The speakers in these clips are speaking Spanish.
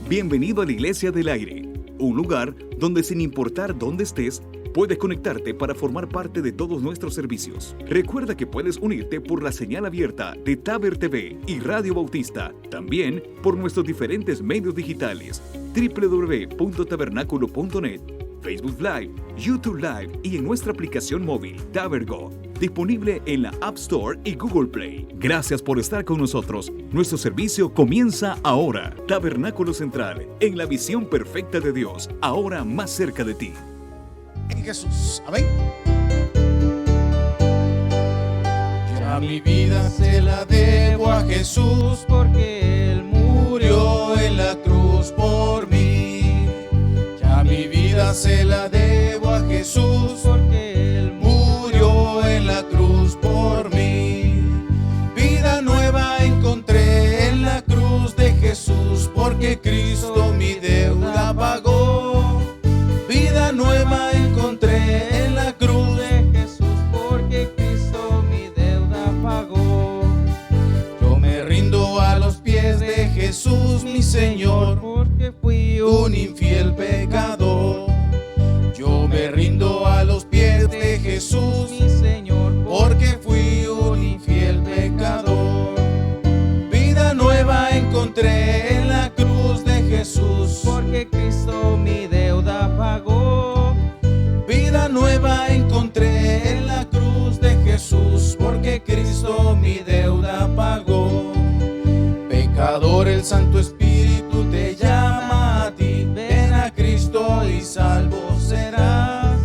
Bienvenido a la Iglesia del Aire, un lugar donde sin importar dónde estés, puedes conectarte para formar parte de todos nuestros servicios. Recuerda que puedes unirte por la señal abierta de Taber TV y Radio Bautista, también por nuestros diferentes medios digitales, www.tabernaculo.net, Facebook Live, YouTube Live y en nuestra aplicación móvil TaberGo, disponible en la App Store y Google Play. Gracias por estar con nosotros. Nuestro servicio comienza ahora. Tabernáculo Central, en la visión perfecta de Dios, ahora más cerca de ti. En Jesús, amén. Ya mi vida se la debo a Jesús, porque Él murió en la cruz por mí. Ya mi vida se la debo a Jesús, porque Él murió en la cruz por mí. Vida nueva encontré en la cruz de Jesús, porque Cristo mi deuda pagó. Vida nueva encontré en la cruz de Jesús, porque Cristo mi deuda pagó. Yo me rindo a los pies de Jesús, mi Señor, porque fui un infiel pecador. Yo me rindo a los pies de Jesús, mi Señor, porque fui un infiel pecador. Vida nueva encontré en la cruz de Jesús, porque Cristo mi deuda pagó. Vida nueva encontré en la cruz de Jesús, porque Cristo mi deuda pagó. Pecador, el Santo Espíritu te llama a ti, ven a Cristo y salvo serás.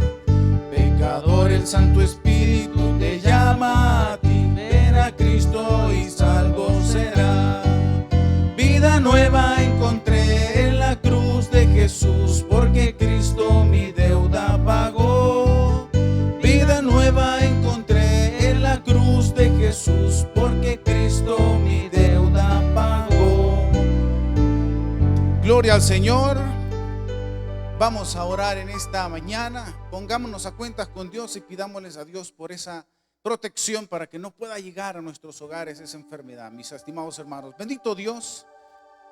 Pecador, el Santo Espíritu te llama a ti, ven a Cristo y salvo serás. Vida nueva encontré en la cruz de Jesús, porque Cristo mi deuda pagó. Vida nueva encontré en la cruz de Jesús, porque Cristo mi deuda pagó. Gloria al Señor. Vamos a orar en esta mañana. Pongámonos a cuentas con Dios y pidámosles a Dios por esa protección para que no pueda llegar a nuestros hogares esa enfermedad. Mis estimados hermanos, bendito Dios,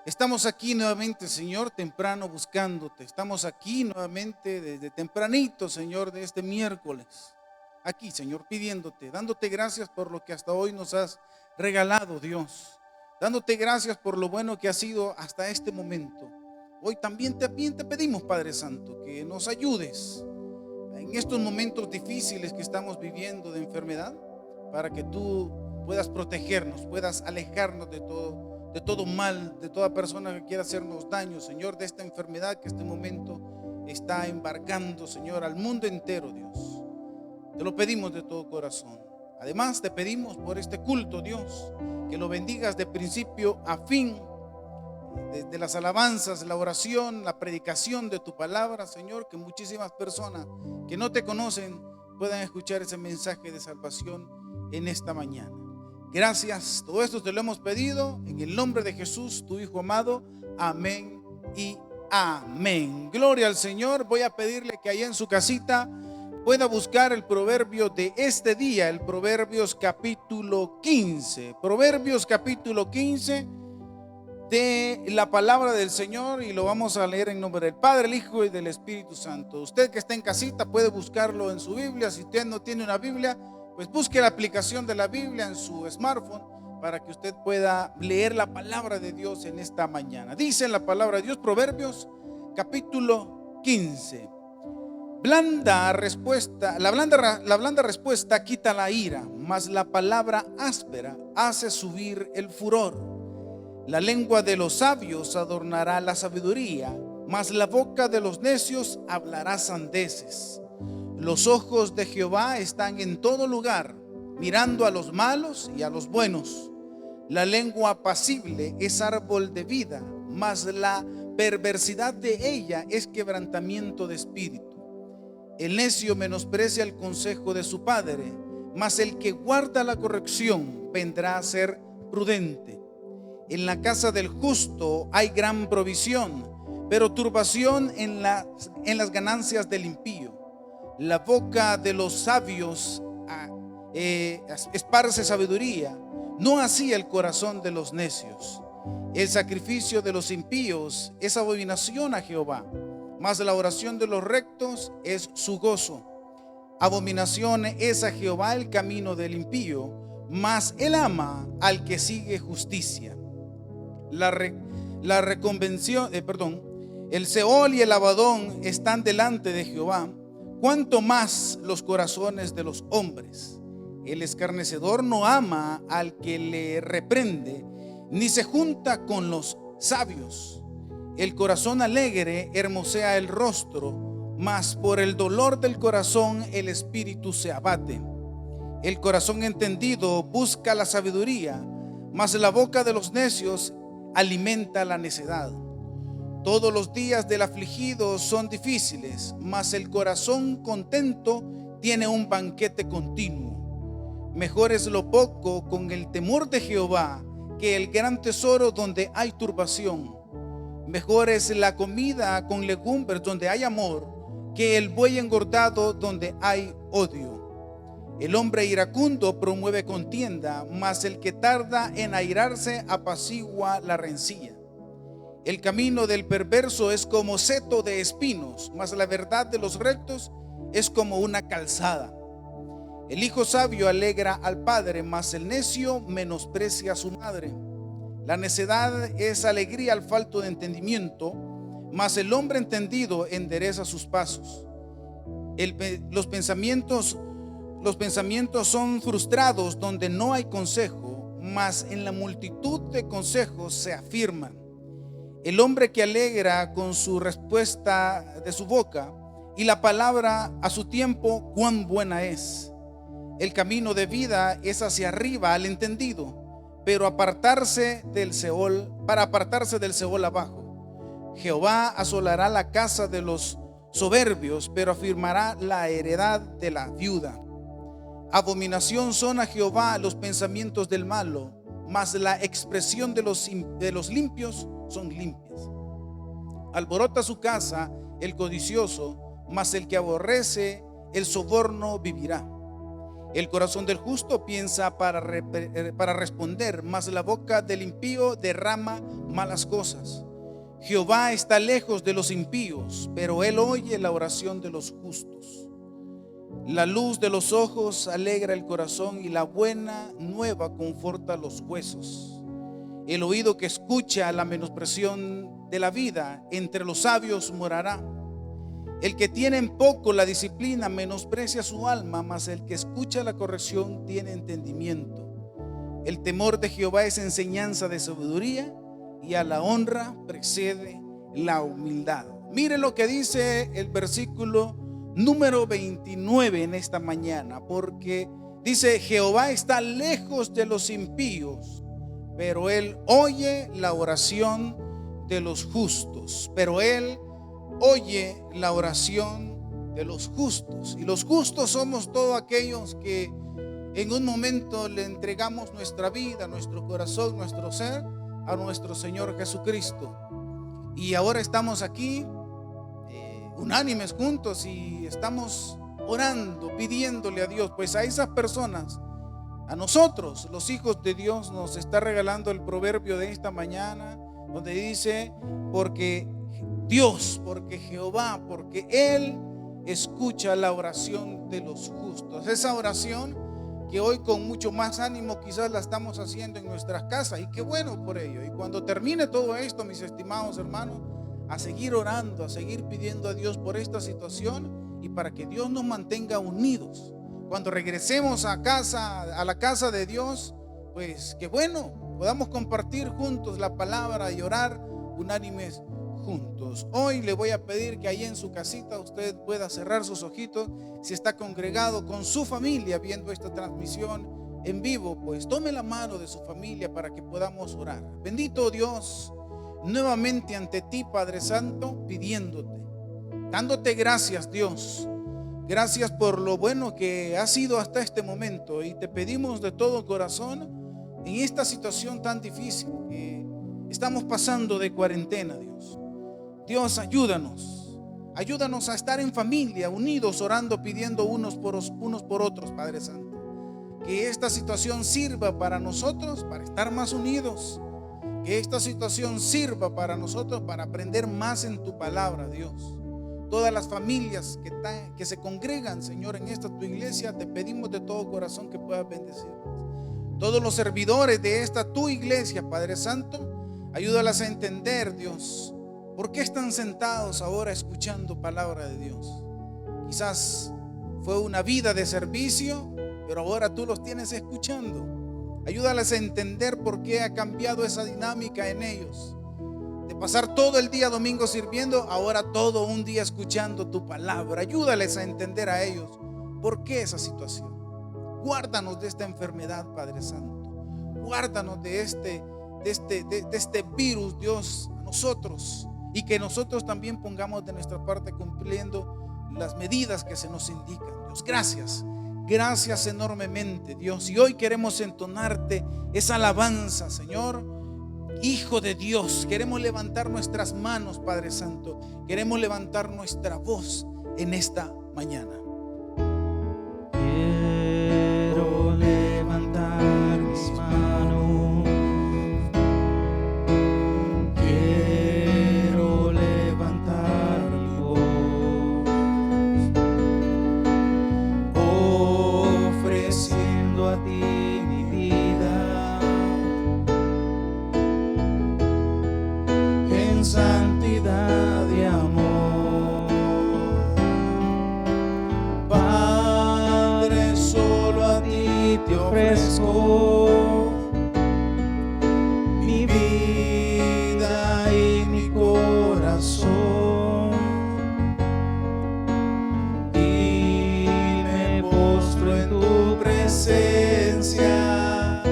estamos aquí nuevamente, Señor, temprano buscándote. Estamos aquí nuevamente desde tempranito, Señor, de este miércoles. Aquí, Señor, pidiéndote, dándote gracias por lo que hasta hoy nos has regalado, Dios. Dándote gracias por lo bueno que ha sido hasta este momento. Hoy también te pedimos, Padre Santo, que nos ayudes en estos momentos difíciles que estamos viviendo de enfermedad, para que tú puedas protegernos, puedas alejarnos de todo mal, de toda persona que quiera hacernos daño, Señor, de esta enfermedad que en este momento está embargando, Señor, al mundo entero, Dios. Te lo pedimos de todo corazón. Además, te pedimos por este culto, Dios, que lo bendigas de principio a fin, desde las alabanzas, la oración, la predicación de tu palabra, Señor, que muchísimas personas que no te conocen puedan escuchar ese mensaje de salvación en esta mañana. Gracias, todo esto te lo hemos pedido en el nombre de Jesús, tu Hijo amado. Amén y amén. Gloria al Señor. Voy a pedirle que allá en su casita pueda buscar el proverbio de este día, el Proverbios capítulo 15. Proverbios capítulo 15 de la palabra del Señor, y lo vamos a leer en nombre del Padre, el Hijo y del Espíritu Santo. Usted que está en casita puede buscarlo en su Biblia. Si usted no tiene una Biblia, pues busque la aplicación de la Biblia en su smartphone para que usted pueda leer la palabra de Dios en esta mañana. Dice la palabra de Dios, Proverbios capítulo 15. La blanda respuesta quita la ira, mas la palabra áspera hace subir el furor. La lengua de los sabios adornará la sabiduría, mas la boca de los necios hablará sandeces. Los ojos de Jehová están en todo lugar, mirando a los malos y a los buenos. La lengua apacible es árbol de vida, mas la perversidad de ella es quebrantamiento de espíritu. El necio menosprecia el consejo de su padre, mas el que guarda la corrección vendrá a ser prudente. En la casa del justo hay gran provisión, pero turbación en las ganancias del impío. La boca de los sabios esparce sabiduría, no así el corazón de los necios. El sacrificio de los impíos es abominación a Jehová, mas la oración de los rectos es su gozo. Abominación es a Jehová el camino del impío, mas él ama al que sigue justicia. El Seol y el Abadón están delante de Jehová, cuanto más los corazones de los hombres. El escarnecedor no ama al que le reprende, ni se junta con los sabios. El corazón alegre hermosea el rostro, mas por el dolor del corazón el espíritu se abate. El corazón entendido busca la sabiduría, mas la boca de los necios alimenta la necedad. Todos los días del afligido son difíciles, mas el corazón contento tiene un banquete continuo. Mejor es lo poco con el temor de Jehová que el gran tesoro donde hay turbación. Mejor es la comida con legumbres donde hay amor que el buey engordado donde hay odio. El hombre iracundo promueve contienda, mas el que tarda en airarse apacigua la rencilla. El camino del perverso es como seto de espinos, mas la verdad de los rectos es como una calzada. El hijo sabio alegra al padre, mas el necio menosprecia a su madre. La necedad es alegría al falto de entendimiento, mas el hombre entendido endereza sus pasos. Los pensamientos son frustrados donde no hay consejo, mas en la multitud de consejos se afirman. El hombre que alegra con su respuesta de su boca, y la palabra a su tiempo, cuán buena es. El camino de vida es hacia arriba al entendido, pero para apartarse del Seol abajo. Jehová asolará la casa de los soberbios, pero afirmará la heredad de la viuda. Abominación son a Jehová los pensamientos del malo, mas la expresión de los limpios son limpias. Alborota su casa el codicioso, mas el que aborrece el soborno vivirá. El corazón del justo piensa para responder, mas la boca del impío derrama malas cosas. Jehová está lejos de los impíos, pero él oye la oración de los justos. La luz de los ojos alegra el corazón, y la buena nueva conforta los huesos. El oído que escucha la menospreciación de la vida, entre los sabios morará. El que tiene en poco la disciplina menosprecia su alma, mas el que escucha la corrección tiene entendimiento. El temor de Jehová es enseñanza de sabiduría, y a la honra precede la humildad. Mire lo que dice el versículo número 29 en esta mañana, porque dice: Jehová está lejos de los impíos, pero él oye la oración de los justos. Pero él oye la oración de los justos. Y los justos somos todos aquellos que en un momento le entregamos nuestra vida, nuestro corazón, nuestro ser a nuestro Señor Jesucristo. Y ahora estamos aquí unánimes juntos y estamos orando, pidiéndole a Dios. Pues a esas personas, a nosotros, los hijos de Dios, nos está regalando el proverbio de esta mañana, donde dice: porque Dios, porque Jehová, porque Él escucha la oración de los justos. Esa oración que hoy con mucho más ánimo quizás la estamos haciendo en nuestras casas, y qué bueno por ello. Y cuando termine todo esto, mis estimados hermanos, a seguir orando, a seguir pidiendo a Dios por esta situación, y para que Dios nos mantenga unidos. Cuando regresemos a la casa de Dios, pues qué bueno, podamos compartir juntos la palabra y orar unánimes juntos. Hoy le voy a pedir que ahí en su casita usted pueda cerrar sus ojitos. Si está congregado con su familia viendo esta transmisión en vivo, pues tome la mano de su familia para que podamos orar. Bendito Dios, nuevamente ante ti, Padre Santo, pidiéndote, dándote gracias, Dios. Gracias por lo bueno que ha sido hasta este momento, y te pedimos de todo corazón en esta situación tan difícil que estamos pasando de cuarentena, Dios. Dios, ayúdanos a estar en familia, unidos, orando, pidiendo unos por otros, Padre Santo. Que esta situación sirva para nosotros, para estar más unidos. Que Que esta situación sirva para nosotros para aprender más en tu palabra, Dios. Todas las familias que se congregan, Señor, en esta tu iglesia, te pedimos de todo corazón que puedas bendecirlas. Todos los servidores de esta tu iglesia, Padre Santo, ayúdalas a entender, Dios, por qué están sentados ahora escuchando palabra de Dios. Quizás fue una vida de servicio, pero ahora tú los tienes escuchando. Ayúdales a entender por qué ha cambiado esa dinámica en ellos. De pasar todo el día domingo sirviendo, ahora todo un día escuchando tu palabra. Ayúdales a entender a ellos por qué esa situación. Guárdanos de esta enfermedad, Padre Santo. Guárdanos de este virus, Dios, a nosotros. Y que nosotros también pongamos de nuestra parte cumpliendo las medidas que se nos indican. Dios, gracias. Gracias enormemente, Dios. Y hoy queremos entonarte esa alabanza, Señor, Hijo de Dios. Queremos levantar nuestras manos, Padre Santo. Queremos levantar nuestra voz en esta mañana. Quiero levantar mis manos. Quiero levantar mi voz, ofreciendo a ti mi vida en santidad y amor. Padre, solo a ti te ofrezco mi vida y mi corazón, y me postro en tu presencia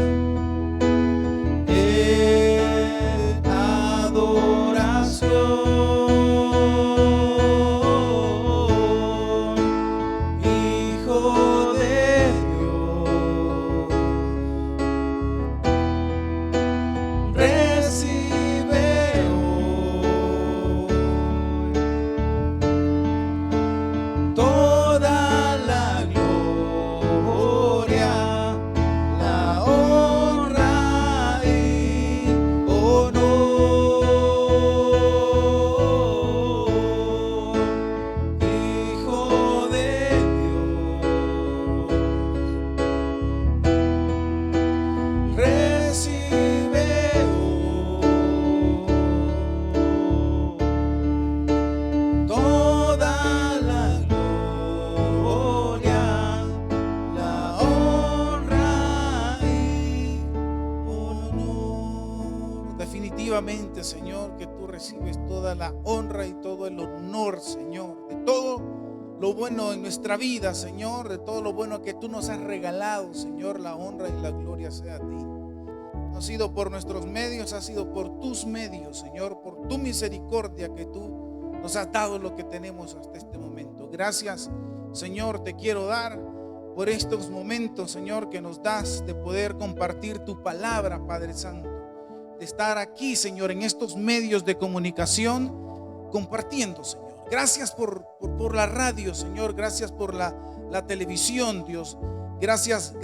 en adoración, Hijo de Dios. Recibe hoy toda la gloria, la honra y honor, Hijo de Dios. Recibe toda la gloria, la honra y honor. Definitivamente, Señor, que tú recibes toda la honra y todo el honor, Señor, de todo lo bueno en nuestra vida, Señor, de todo lo bueno que tú nos has regalado, Señor. La honra y la gloria sea a ti. No ha sido por nuestros medios, ha sido por tus medios, Señor, por tu misericordia que tú nos has dado lo que tenemos hasta este momento. Gracias, Señor, te quiero dar por estos momentos, Señor, que nos das de poder compartir tu palabra, Padre Santo, de estar aquí, Señor, en estos medios de comunicación compartiendo, Señor. Gracias por la radio, Señor. Gracias por la televisión, Dios. Gracias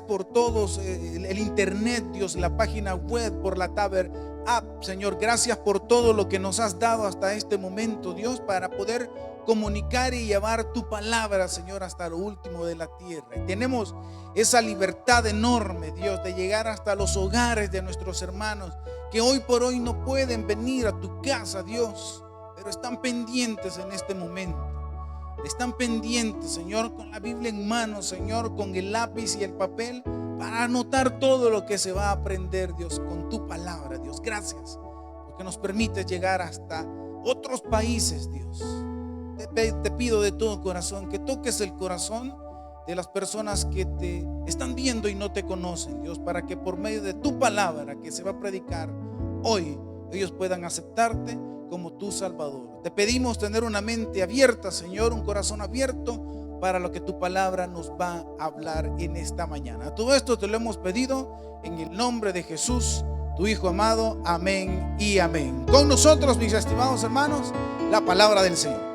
por todos, el internet, Dios, la página web, por la Taber App, Señor. Gracias por todo lo que nos has dado hasta este momento, Dios, para poder comunicar y llevar tu palabra, Señor, hasta lo último de la tierra. Y tenemos esa libertad enorme, Dios, de llegar hasta los hogares de nuestros hermanos que hoy por hoy no pueden venir a tu casa, Dios, pero están pendientes en este momento. Están pendientes, Señor, con la Biblia en mano, Señor, con el lápiz y el papel, para anotar todo lo que se va a aprender, Dios, con tu palabra, Dios. Gracias, porque nos permites llegar hasta otros países, Dios. Te pido de todo corazón que toques el corazón de las personas que te están viendo y no te conocen, Dios, para que por medio de tu palabra que se va a predicar hoy, ellos puedan aceptarte como tu Salvador. Te pedimos tener una mente abierta, Señor, un corazón abierto para lo que tu palabra nos va a hablar en esta mañana. Todo esto te lo hemos pedido en el nombre de Jesús, tu Hijo amado. Amén y amén. Con nosotros, mis estimados hermanos, la palabra del Señor.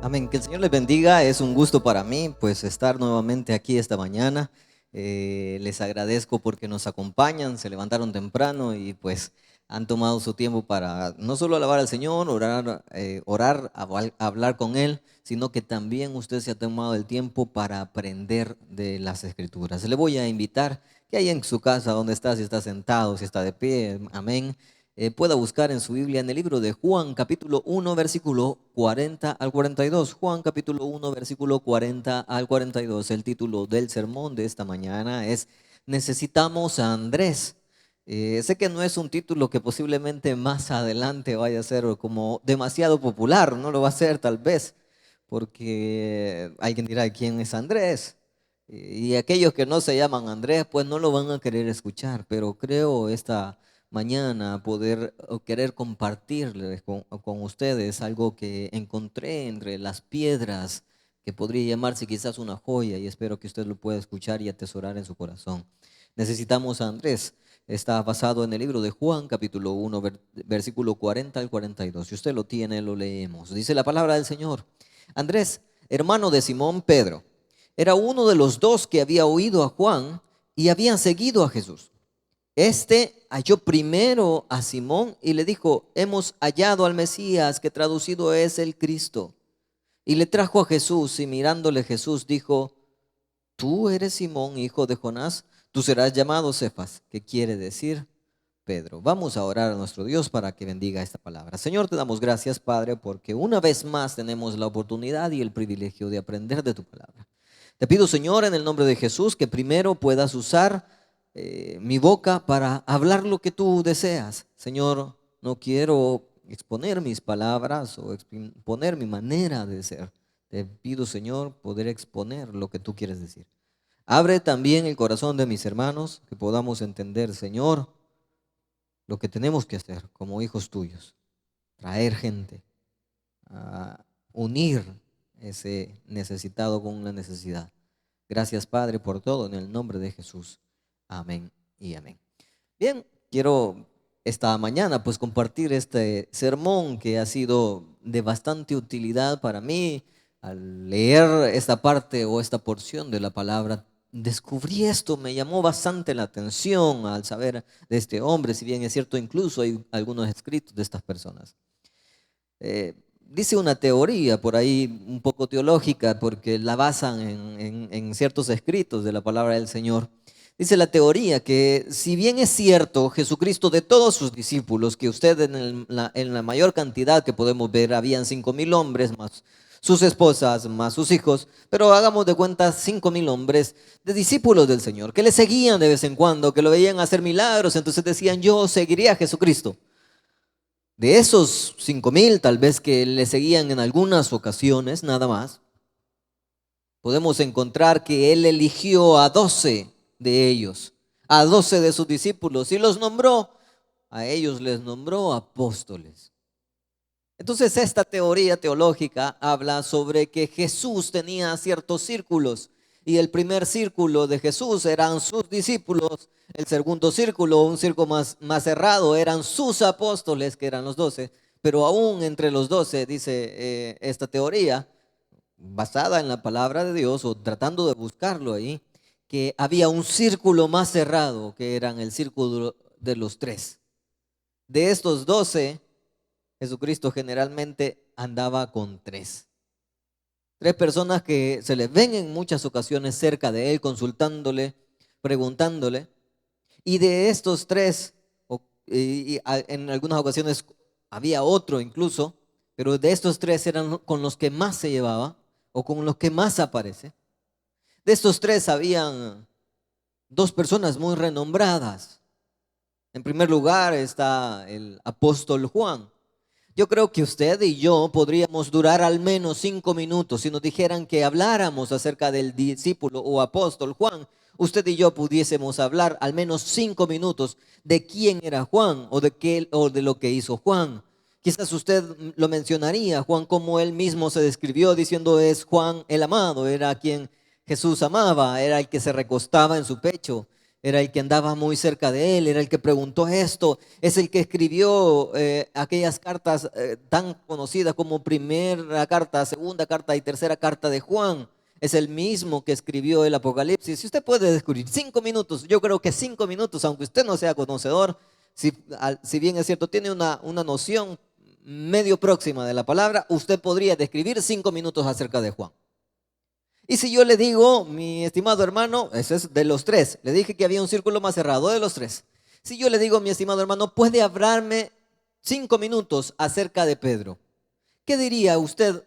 Amén, que el Señor les bendiga. Es un gusto para mí pues estar nuevamente aquí esta mañana Les agradezco porque nos acompañan, se levantaron temprano y pues han tomado su tiempo para no solo alabar al Señor, orar, hablar con Él, sino que también usted se ha tomado el tiempo para aprender de las Escrituras. Le voy a invitar que ahí en su casa, donde está, si está sentado, si está de pie, amén, pueda buscar en su Biblia en el libro de Juan, capítulo 1, versículo 40 al 42. Juan, capítulo 1, versículo 40 al 42. El título del sermón de esta mañana es Necesitamos a Andrés. Sé que no es un título que posiblemente más adelante vaya a ser como demasiado popular, no lo va a ser tal vez, porque alguien dirá, ¿quién es Andrés? Y aquellos que no se llaman Andrés, pues no lo van a querer escuchar, pero creo esta mañana poder o querer compartirles con ustedes algo que encontré entre las piedras, que podría llamarse quizás una joya, y espero que usted lo pueda escuchar y atesorar en su corazón. Necesitamos a Andrés. Está basado en el libro de Juan, capítulo 1, versículo 40 al 42. Si usted lo tiene, lo leemos. Dice la palabra del Señor. Andrés, hermano de Simón Pedro, era uno de los dos que había oído a Juan y habían seguido a Jesús. Este halló primero a Simón y le dijo, hemos hallado al Mesías, que traducido es el Cristo. Y le trajo a Jesús, y mirándole Jesús dijo, tú eres Simón, hijo de Jonás, tú serás llamado Cefas, que quiere decir Pedro. Vamos a orar a nuestro Dios para que bendiga esta palabra. Señor, te damos gracias, Padre, porque una vez más tenemos la oportunidad y el privilegio de aprender de tu palabra. Te pido, Señor, en el nombre de Jesús, que primero puedas usar mi boca para hablar lo que tú deseas. Señor, no quiero exponer mis palabras o exponer mi manera de ser. Te pido, Señor, poder exponer lo que tú quieres decir. Abre también el corazón de mis hermanos, que podamos entender, Señor, lo que tenemos que hacer como hijos tuyos. Traer gente, a unir ese necesitado con una necesidad. Gracias, Padre, por todo, en el nombre de Jesús. Amén y amén. Bien, quiero esta mañana pues compartir este sermón que ha sido de bastante utilidad para mí. Al leer esta parte o esta porción de la palabra, descubrí esto, me llamó bastante la atención al saber de este hombre, si bien es cierto, incluso hay algunos escritos de estas personas. Dice una teoría por ahí un poco teológica, porque la basan en ciertos escritos de la palabra del Señor. Dice la teoría que si bien es cierto, Jesucristo de todos sus discípulos, que usted en la mayor cantidad que podemos ver, habían 5,000 hombres más sus esposas, más sus hijos, pero hagamos de cuenta 5,000 hombres de discípulos del Señor, que le seguían de vez en cuando, que lo veían hacer milagros, entonces decían, yo seguiré a Jesucristo. De esos 5,000 tal vez que le seguían en algunas ocasiones, nada más, podemos encontrar que Él eligió a 12 de ellos, a 12 de sus discípulos, y los nombró, a ellos les nombró apóstoles. Entonces esta teoría teológica habla sobre que Jesús tenía ciertos círculos, y el primer círculo de Jesús eran sus discípulos, el segundo círculo, un círculo más cerrado, eran sus apóstoles, que eran los 12, pero aún entre los 12, dice esta teoría, basada en la palabra de Dios o tratando de buscarlo ahí, que había un círculo más cerrado, que eran el círculo de los 3. De estos 12, Jesucristo generalmente andaba con 3. 3 personas que se le ven en muchas ocasiones cerca de Él, consultándole, preguntándole. Y de estos 3, en algunas ocasiones había otro incluso, pero de estos 3 eran con los que más se llevaba o con los que más aparece. De estos 3 habían 2 personas muy renombradas. En primer lugar está el apóstol Juan. Yo creo que usted y yo podríamos durar al menos 5 minutos si nos dijeran que habláramos acerca del discípulo o apóstol Juan. Usted y yo pudiésemos hablar al menos 5 minutos de quién era Juan o de lo que hizo Juan. Quizás usted lo mencionaría, Juan, como él mismo se describió diciendo es Juan el amado, era a quien Jesús amaba, era el que se recostaba en su pecho, era el que andaba muy cerca de él, era el que preguntó esto, es el que escribió aquellas cartas tan conocidas como primera carta, segunda carta y tercera carta de Juan. es el mismo que escribió el Apocalipsis. Si usted puede descubrir 5 minutos, yo creo que 5 minutos, aunque usted no sea conocedor, si bien es cierto, tiene una noción medio próxima de la palabra, usted podría describir 5 minutos acerca de Juan. Y si yo le digo, mi estimado hermano, eso es de los tres, le dije que había un círculo más cerrado de los tres. Si yo le digo, mi estimado hermano, puede hablarme 5 minutos acerca de Pedro, ¿qué diría usted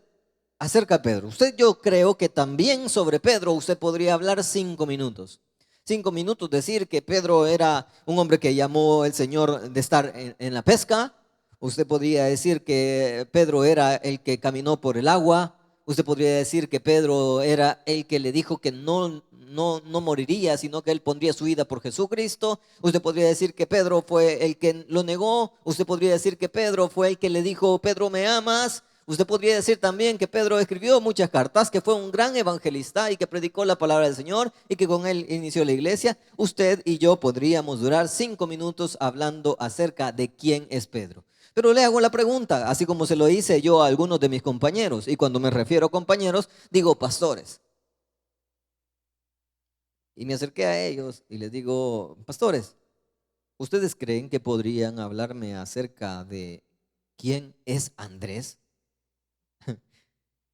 acerca de Pedro? Yo creo que también sobre Pedro usted podría hablar 5 minutos. 5 minutos, decir que Pedro era un hombre que llamó el Señor de estar en la pesca. Usted podría decir que Pedro era el que caminó por el agua. Usted podría decir que Pedro era el que le dijo que no moriría, sino que él pondría su vida por Jesucristo. Usted podría decir que Pedro fue el que lo negó. Usted podría decir que Pedro fue el que le dijo, Pedro, ¿me amas? Usted podría decir también que Pedro escribió muchas cartas, que fue un gran evangelista y que predicó la palabra del Señor y que con él inició la iglesia. Usted y yo podríamos durar 5 minutos hablando acerca de quién es Pedro. Pero le hago la pregunta, así como se lo hice yo a algunos de mis compañeros, y cuando me refiero a compañeros, digo pastores. Y me acerqué a ellos y les digo, pastores, ¿ustedes creen que podrían hablarme acerca de quién es Andrés?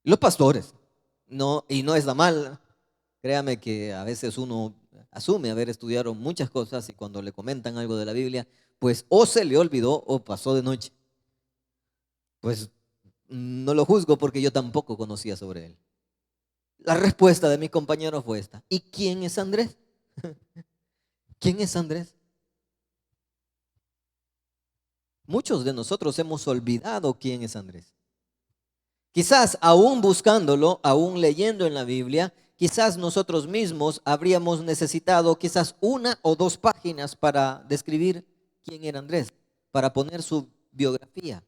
Los pastores, no, y no está mal. Créame que a veces uno asume haber estudiado muchas cosas y cuando le comentan algo de la Biblia, pues o se le olvidó o pasó de noche. Pues no lo juzgo porque yo tampoco conocía sobre él. La respuesta de mis compañeros fue esta. ¿Y quién es Andrés? ¿Quién es Andrés? Muchos de nosotros hemos olvidado quién es Andrés. Quizás aún buscándolo, aún leyendo en la Biblia, quizás nosotros mismos habríamos necesitado quizás 1 o 2 páginas para describir quién era Andrés, para poner su biografía,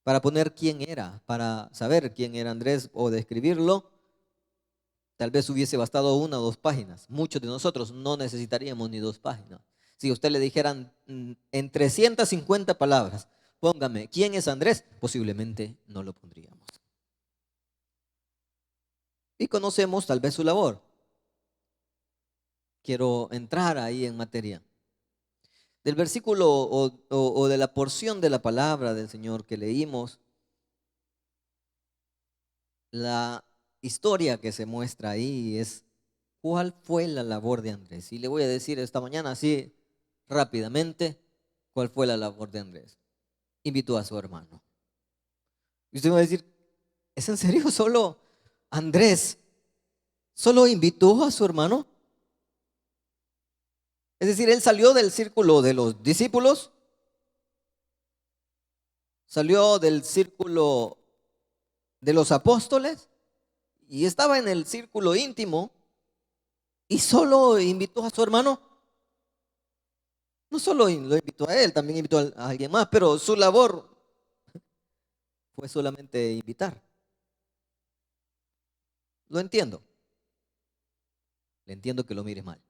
para poner quién era, para saber quién era Andrés o describirlo. Tal vez hubiese bastado 1 o 2 páginas. Muchos de nosotros no necesitaríamos ni 2 páginas. Si a usted le dijeran en 350 palabras, póngame, ¿quién es Andrés? Posiblemente no lo pondríamos. Y conocemos tal vez su labor. Quiero entrar ahí en materia. Del versículo o de la porción de la palabra del Señor que leímos, la historia que se muestra ahí es cuál fue la labor de Andrés. Y le voy a decir esta mañana así rápidamente cuál fue la labor de Andrés. Invitó a su hermano. Y usted va a decir, ¿es en serio? ¿Solo Andrés solo invitó a su hermano? Es decir, él salió del círculo de los discípulos, salió del círculo de los apóstoles y estaba en el círculo íntimo y solo invitó a su hermano. No solo lo invitó a él, también invitó a alguien más, pero su labor fue solamente invitar. Lo entiendo. Le entiendo que lo mire mal.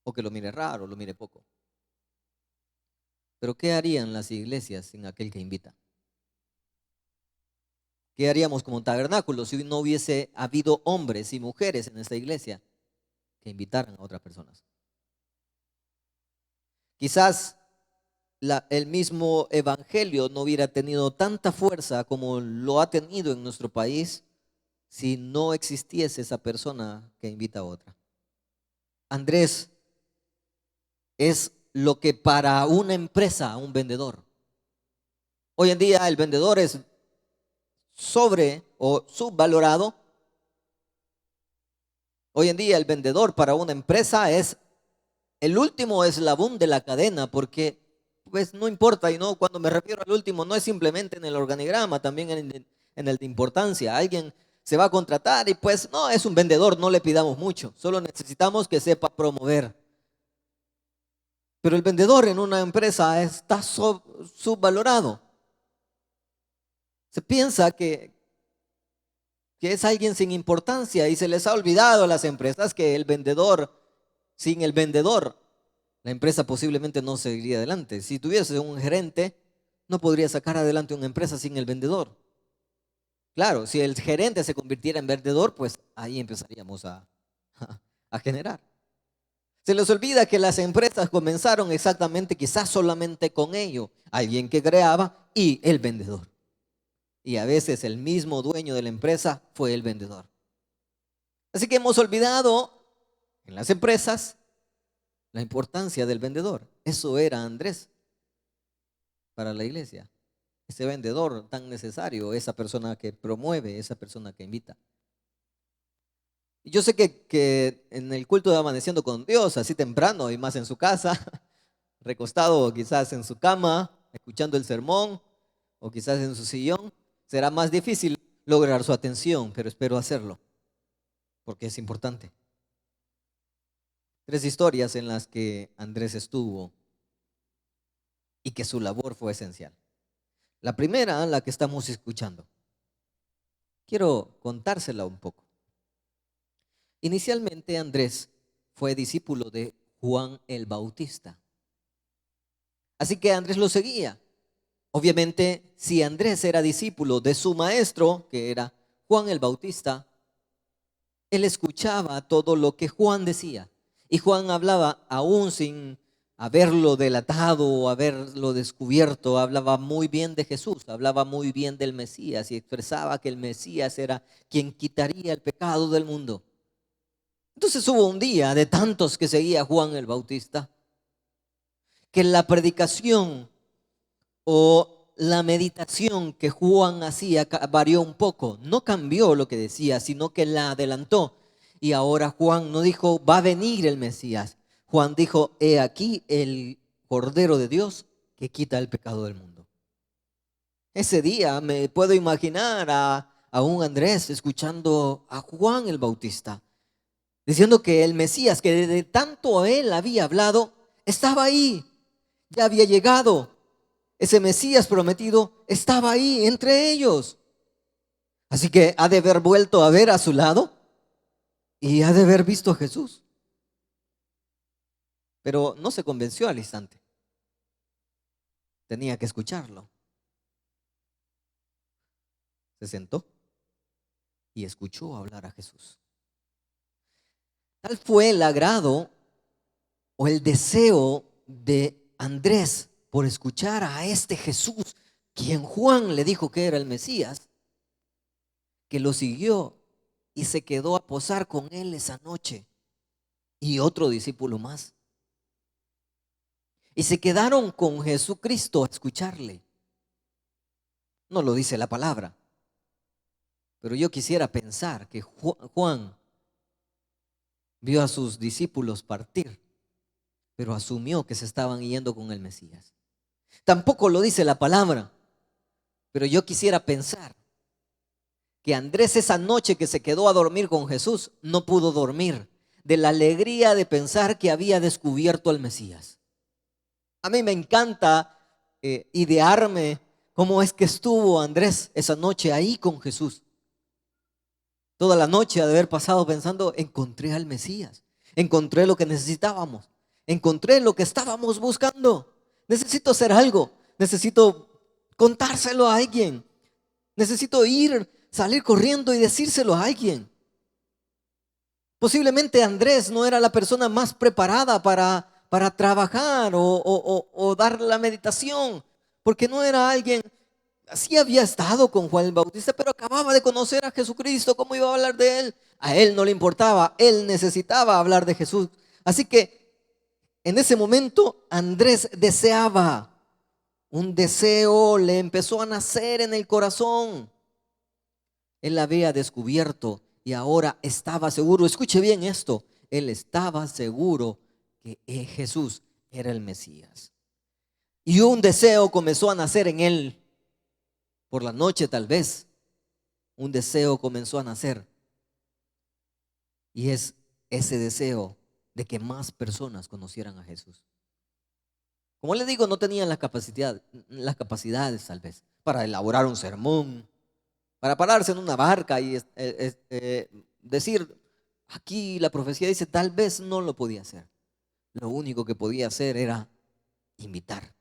O que lo mire raro, o lo mire poco. Pero ¿qué harían las iglesias sin aquel que invita? ¿Qué haríamos como tabernáculo si no hubiese habido hombres y mujeres en esta iglesia que invitaran a otras personas? Quizás el mismo evangelio no hubiera tenido tanta fuerza como lo ha tenido en nuestro país si no existiese esa persona que invita a otra. Andrés es lo que para una empresa, un vendedor. Hoy en día el vendedor es sobre o subvalorado. Hoy en día el vendedor para una empresa es el último eslabón de la cadena, porque pues no importa, y no, cuando me refiero al último no es simplemente en el organigrama, también en el de importancia. Alguien se va a contratar y pues no, es un vendedor, no le pidamos mucho, solo necesitamos que sepa promover. Pero el vendedor en una empresa está subvalorado. Se piensa que es alguien sin importancia y se les ha olvidado a las empresas que el vendedor, sin el vendedor, la empresa posiblemente no seguiría adelante. Si tuviese un gerente, no podría sacar adelante una empresa sin el vendedor. Claro, si el gerente se convirtiera en vendedor, pues ahí empezaríamos a generar. Se les olvida que las empresas comenzaron exactamente, quizás solamente con ello, alguien que creaba y el vendedor. Y a veces el mismo dueño de la empresa fue el vendedor. Así que hemos olvidado en las empresas la importancia del vendedor. Eso era Andrés para la iglesia. Ese vendedor tan necesario, esa persona que promueve, esa persona que invita. Y yo sé que en el culto de Amaneciendo con Dios, así temprano y más en su casa, recostado quizás en su cama, escuchando el sermón o quizás en su sillón, será más difícil lograr su atención, pero espero hacerlo, porque es importante. 3 historias en las que Andrés estuvo y que su labor fue esencial. La primera, la que estamos escuchando. Quiero contársela un poco. Inicialmente Andrés fue discípulo de Juan el Bautista. Así que Andrés lo seguía. Obviamente, si Andrés era discípulo de su maestro, que era Juan el Bautista, él escuchaba todo lo que Juan decía. Y Juan hablaba aún sin haberlo delatado o haberlo descubierto, hablaba muy bien de Jesús, hablaba muy bien del Mesías y expresaba que el Mesías era quien quitaría el pecado del mundo. Entonces hubo un día de tantos que seguía a Juan el Bautista, que la predicación o la meditación que Juan hacía varió un poco. No cambió lo que decía, sino que la adelantó. Y ahora Juan no dijo, va a venir el Mesías. Juan dijo, he aquí el Cordero de Dios que quita el pecado del mundo. Ese día me puedo imaginar a un Andrés escuchando a Juan el Bautista, diciendo que el Mesías, que de tanto él había hablado, estaba ahí, ya había llegado. Ese Mesías prometido estaba ahí entre ellos. Así que ha de haber vuelto a ver a su lado y ha de haber visto a Jesús. Pero no se convenció al instante. Tenía que escucharlo. Se sentó y escuchó hablar a Jesús. Tal fue el agrado o el deseo de Andrés por escuchar a este Jesús, quien Juan le dijo que era el Mesías, que lo siguió y se quedó a posar con él esa noche y otro discípulo más. Y se quedaron con Jesucristo a escucharle. No lo dice la palabra, pero yo quisiera pensar que Juan vio a sus discípulos partir, pero asumió que se estaban yendo con el Mesías. Tampoco lo dice la palabra, pero yo quisiera pensar que Andrés esa noche que se quedó a dormir con Jesús no pudo dormir de la alegría de pensar que había descubierto al Mesías. A mí me encanta idearme cómo es que estuvo Andrés esa noche ahí con Jesús. Toda la noche ha de haber pasado pensando, encontré al Mesías, encontré lo que necesitábamos, encontré lo que estábamos buscando. Necesito hacer algo, necesito contárselo a alguien, necesito salir corriendo y decírselo a alguien. Posiblemente Andrés no era la persona más preparada para trabajar o dar la meditación, porque no era alguien. Sí había estado con Juan el Bautista, pero acababa de conocer a Jesucristo. ¿Cómo iba a hablar de él? A él no le importaba, él necesitaba hablar de Jesús. Así que en ese momento Andrés deseaba, un deseo le empezó a nacer en el corazón. Él había descubierto y ahora estaba seguro. Escuche bien esto, él estaba seguro que Jesús era el Mesías. Y un deseo comenzó a nacer en él. Por la noche tal vez un deseo comenzó a nacer, y es ese deseo de que más personas conocieran a Jesús. Como les digo, no tenían las capacidades tal vez para elaborar un sermón, para pararse en una barca y decir, aquí la profecía dice, tal vez no lo podía hacer. Lo único que podía hacer era invitar.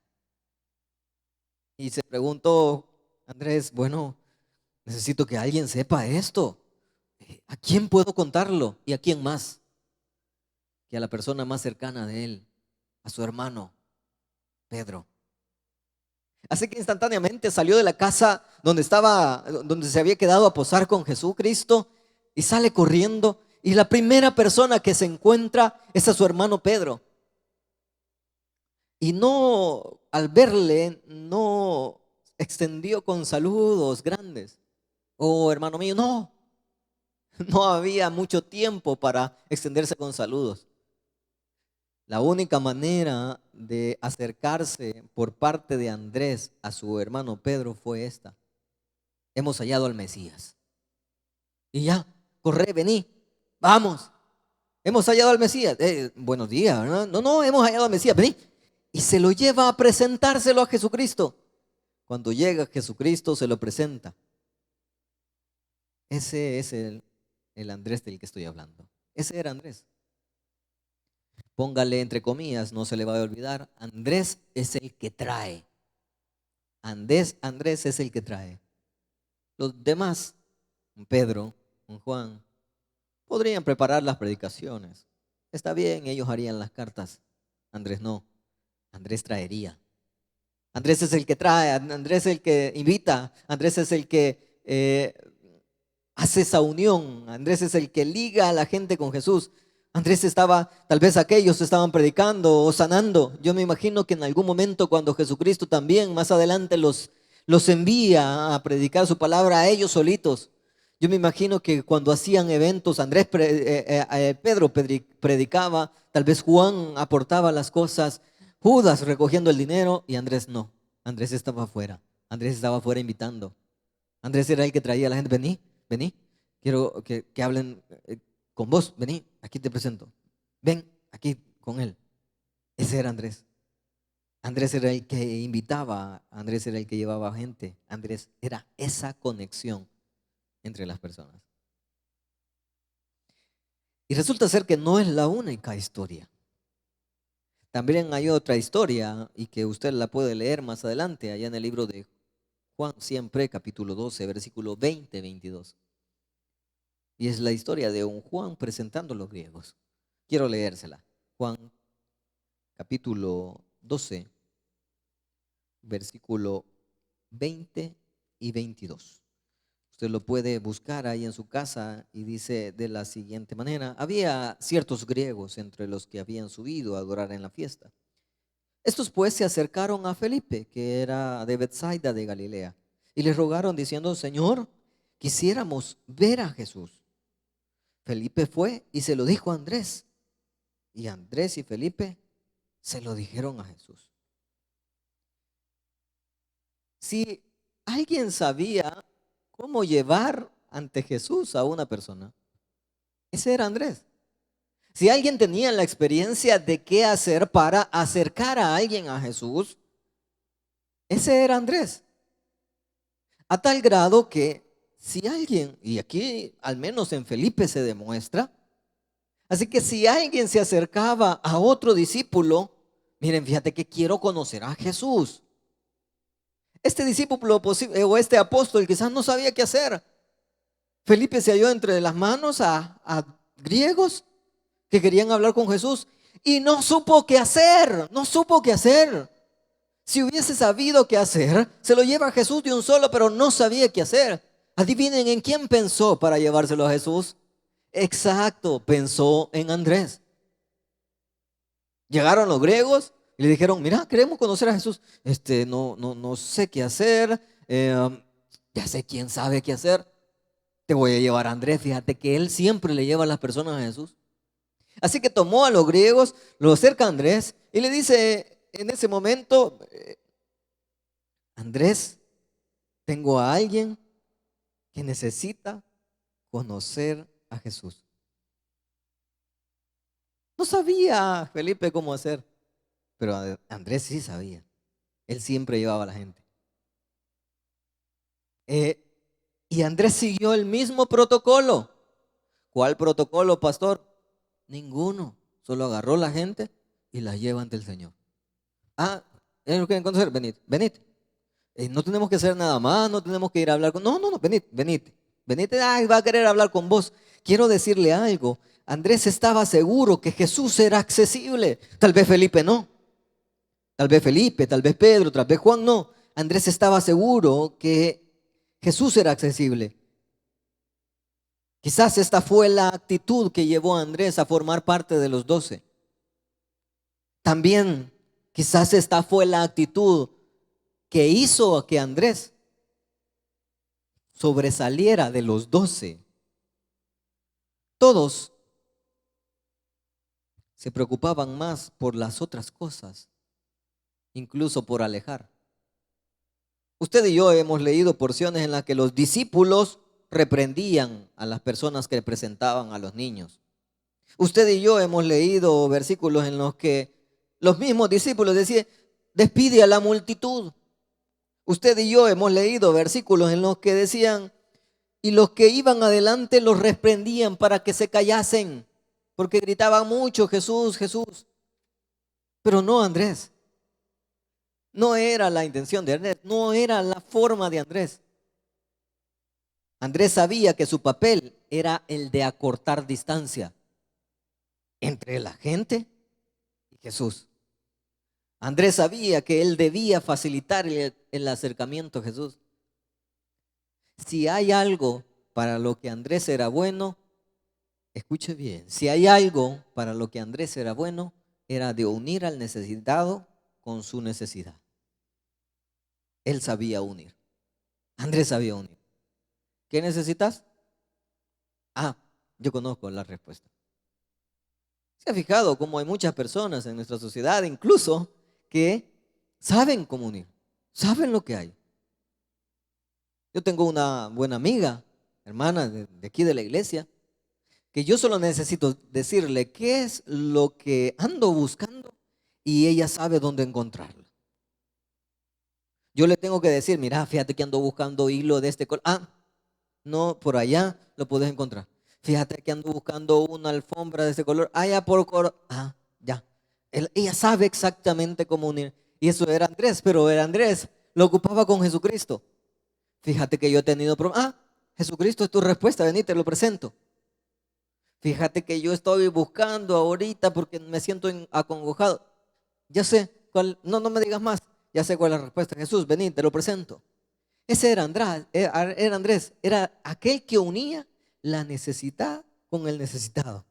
Y se preguntó Andrés, bueno, necesito que alguien sepa esto. ¿A quién puedo contarlo? ¿Y a quién más? Que a la persona más cercana de él, a su hermano, Pedro. Así que instantáneamente salió de la casa donde se había quedado a posar con Jesucristo y sale corriendo. Y la primera persona que se encuentra es a su hermano Pedro. Y no, al verle, no extendió con saludos grandes. Oh, hermano mío, no. No había mucho tiempo para extenderse con saludos. La única manera de acercarse por parte de Andrés a su hermano Pedro fue esta: hemos hallado al Mesías. Y ya, corre, vení, vamos. Hemos hallado al Mesías. Buenos días, ¿verdad? No, hemos hallado al Mesías, vení. Y se lo lleva a presentárselo a Jesucristo. Cuando llega Jesucristo se lo presenta. Ese es el Andrés del que estoy hablando. Ese era Andrés. Póngale entre comillas, no se le va a olvidar. Andrés es el que trae. Andrés es el que trae. Los demás, un Pedro, un Juan, podrían preparar las predicaciones. Está bien, ellos harían las cartas. Andrés no. Andrés traería. Andrés es el que trae. Andrés es el que invita. Andrés es el que hace esa unión. Andrés es el que liga a la gente con Jesús. Andrés estaba, tal vez aquellos estaban predicando o sanando. Yo me imagino que en algún momento cuando Jesucristo también más adelante los envía a predicar su palabra a ellos solitos. Yo me imagino que cuando hacían eventos, Pedro predicaba, tal vez Juan aportaba las cosas, Judas recogiendo el dinero y Andrés no. Andrés estaba afuera. Andrés estaba afuera invitando. Andrés era el que traía a la gente. Vení, quiero que hablen con vos, vení, aquí te presento. Ven, aquí con él. Ese era Andrés. Andrés era el que invitaba, Andrés era el que llevaba gente. Andrés era esa conexión entre las personas. Y resulta ser que no es la única historia. También hay otra historia y que usted la puede leer más adelante, allá en el libro de Juan, siempre, capítulo 12, versículo 20-22. Y es la historia de un Juan presentando a los griegos. Quiero leérsela. Juan, capítulo 12, versículo 20 y 22. Usted lo puede buscar ahí en su casa y dice de la siguiente manera: había ciertos griegos entre los que habían subido a adorar en la fiesta. Estos pues se acercaron a Felipe, que era de Bethsaida de Galilea, y le rogaron diciendo: Señor, quisiéramos ver a Jesús. Felipe fue y se lo dijo a Andrés. Y Andrés y Felipe se lo dijeron a Jesús. Si alguien sabía cómo llevar ante Jesús a una persona, ese era Andrés. Si alguien tenía la experiencia de qué hacer para acercar a alguien a Jesús, ese era Andrés. A tal grado que si alguien, y aquí al menos en Felipe se demuestra, así que si alguien se acercaba a otro discípulo, miren, fíjate que quiero conocer a Jesús. Este discípulo o este apóstol quizás no sabía qué hacer. Felipe se halló entre las manos a griegos que querían hablar con Jesús y no supo qué hacer, no supo qué hacer. Si hubiese sabido qué hacer, se lo lleva a Jesús de un solo, pero no sabía qué hacer. Adivinen en quién pensó para llevárselo a Jesús. Exacto, pensó en Andrés. Llegaron los griegos y le dijeron: mira, queremos conocer a Jesús. No sé qué hacer. Ya sé quién sabe qué hacer. Te voy a llevar a Andrés. Fíjate que él siempre le lleva a las personas a Jesús. Así que tomó a los griegos, lo acerca a Andrés y le dice en ese momento: Andrés, tengo a alguien que necesita conocer a Jesús. No sabía Felipe cómo hacer, pero Andrés sí sabía. Él siempre llevaba a la gente. Y Andrés siguió el mismo protocolo. ¿Cuál protocolo, pastor? Ninguno. Solo agarró la gente y la lleva ante el Señor. ¿Lo quieren conocer? Venid. No tenemos que hacer nada más, no tenemos que ir a hablar con... No, venite, ay, va a querer hablar con vos. Quiero decirle algo. Andrés estaba seguro que Jesús era accesible. Tal vez Felipe no. Tal vez Felipe, tal vez Pedro, tal vez Juan no. Andrés estaba seguro que Jesús era accesible. Quizás esta fue la actitud que llevó a Andrés a formar parte de los 12. También quizás esta fue la actitud que hizo que Andrés sobresaliera de los 12. Todos se preocupaban más por las otras cosas, incluso por alejar. Usted y yo hemos leído porciones en las que los discípulos reprendían a las personas que presentaban a los niños. Usted y yo hemos leído versículos en los que los mismos discípulos decían, despide a la multitud. Usted y yo hemos leído versículos en los que decían, y los que iban adelante los reprendían para que se callasen, porque gritaban mucho, Jesús, Jesús. Pero no Andrés. No era la intención de Andrés, no era la forma de Andrés. Andrés sabía que su papel era el de acortar distancia entre la gente y Jesús. Andrés sabía que él debía facilitar el acercamiento a Jesús. Si hay algo para lo que Andrés era bueno, escuche bien, si hay algo para lo que Andrés era bueno, era de unir al necesitado con su necesidad. Él sabía unir. Andrés sabía unir. ¿Qué necesitas? Yo conozco la respuesta. ¿Se ha fijado cómo hay muchas personas en nuestra sociedad, incluso, que saben cómo unir, saben lo que hay? Yo tengo una buena amiga, hermana de aquí de la iglesia, que yo solo necesito decirle qué es lo que ando buscando y ella sabe dónde encontrarlo. Yo le tengo que decir, mira, fíjate que ando buscando hilo de este color. No, por allá lo puedes encontrar. Fíjate que ando buscando una alfombra de este color. Allá por color. Ya. Ella sabe exactamente cómo unir. Y eso era Andrés, pero era Andrés. Lo ocupaba con Jesucristo. Fíjate que yo he tenido problemas. Jesucristo es tu respuesta. Vení, te lo presento. Fíjate que yo estoy buscando ahorita porque me siento acongojado. Ya sé cuál. No me digas más. Ya sé cuál es la respuesta. Jesús, vení, te lo presento. Ese era Andrés, era aquel que unía la necesidad con el necesitado.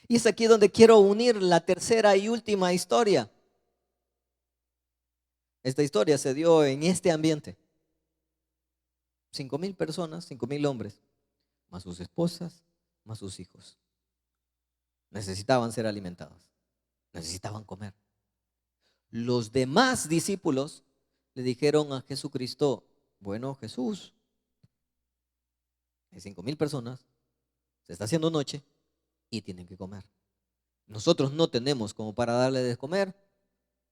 Y es aquí donde quiero unir la tercera y última historia. Esta historia se dio en este ambiente. 5,000 personas, 5,000 hombres, más sus esposas, más sus hijos. Necesitaban ser alimentados, necesitaban comer. Los demás discípulos le dijeron a Jesucristo, bueno, Jesús, hay 5,000 personas, se está haciendo noche y tienen que comer. Nosotros no tenemos como para darle de comer,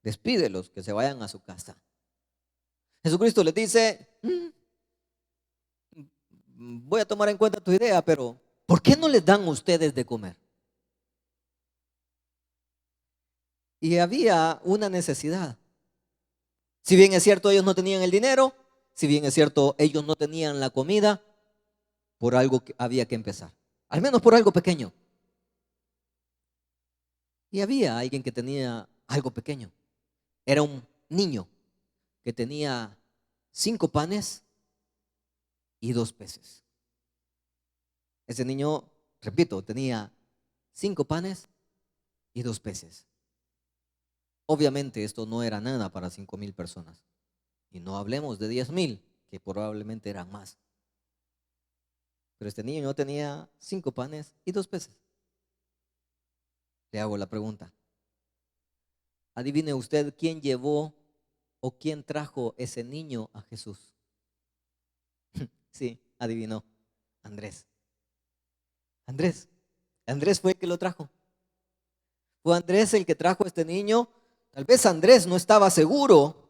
despídelos, que se vayan a su casa. Jesucristo les dice, voy a tomar en cuenta tu idea, pero ¿por qué no les dan ustedes de comer? Y había una necesidad. Si bien es cierto, ellos no tenían el dinero, si bien es cierto, ellos no tenían la comida, por algo que había que empezar. Al menos por algo pequeño. Y había alguien que tenía algo pequeño. Era un niño que tenía 5 panes y 2 peces. Ese niño, repito, tenía 5 panes y 2 peces. Obviamente esto no era nada para 5,000 personas. Y no hablemos de 10,000, que probablemente eran más. Pero este niño tenía 5 panes y 2 peces. Le hago la pregunta. Adivine usted quién llevó o quién trajo ese niño a Jesús. Sí, adivinó. Andrés. Andrés fue el que lo trajo. Fue Andrés el que trajo a este niño. Tal vez Andrés no estaba seguro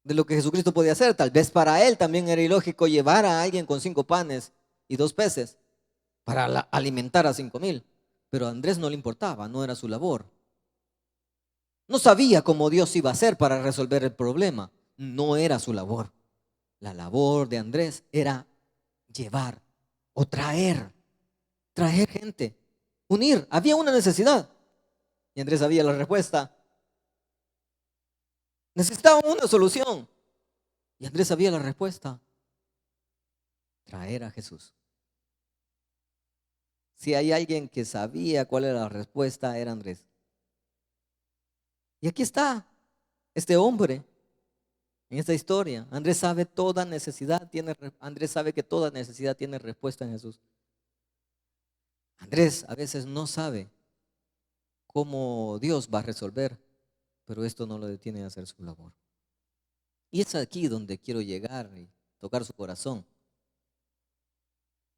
de lo que Jesucristo podía hacer. Tal vez para él también era ilógico llevar a alguien con 5 panes y 2 peces para alimentar a 5,000. Pero a Andrés no le importaba, no era su labor. No sabía cómo Dios iba a hacer para resolver el problema. No era su labor. La labor de Andrés era llevar o traer gente, unir. Había una necesidad. Y Andrés sabía la respuesta. Necesitaban una solución. Y Andrés sabía la respuesta. Traer a Jesús. Si hay alguien que sabía cuál era la respuesta, era Andrés. Y aquí está este hombre en esta historia. Andrés sabe Andrés sabe que toda necesidad tiene respuesta en Jesús. Andrés a veces no sabe cómo Dios va a resolver, pero esto no lo detiene de hacer su labor. Y es aquí donde quiero llegar y tocar su corazón.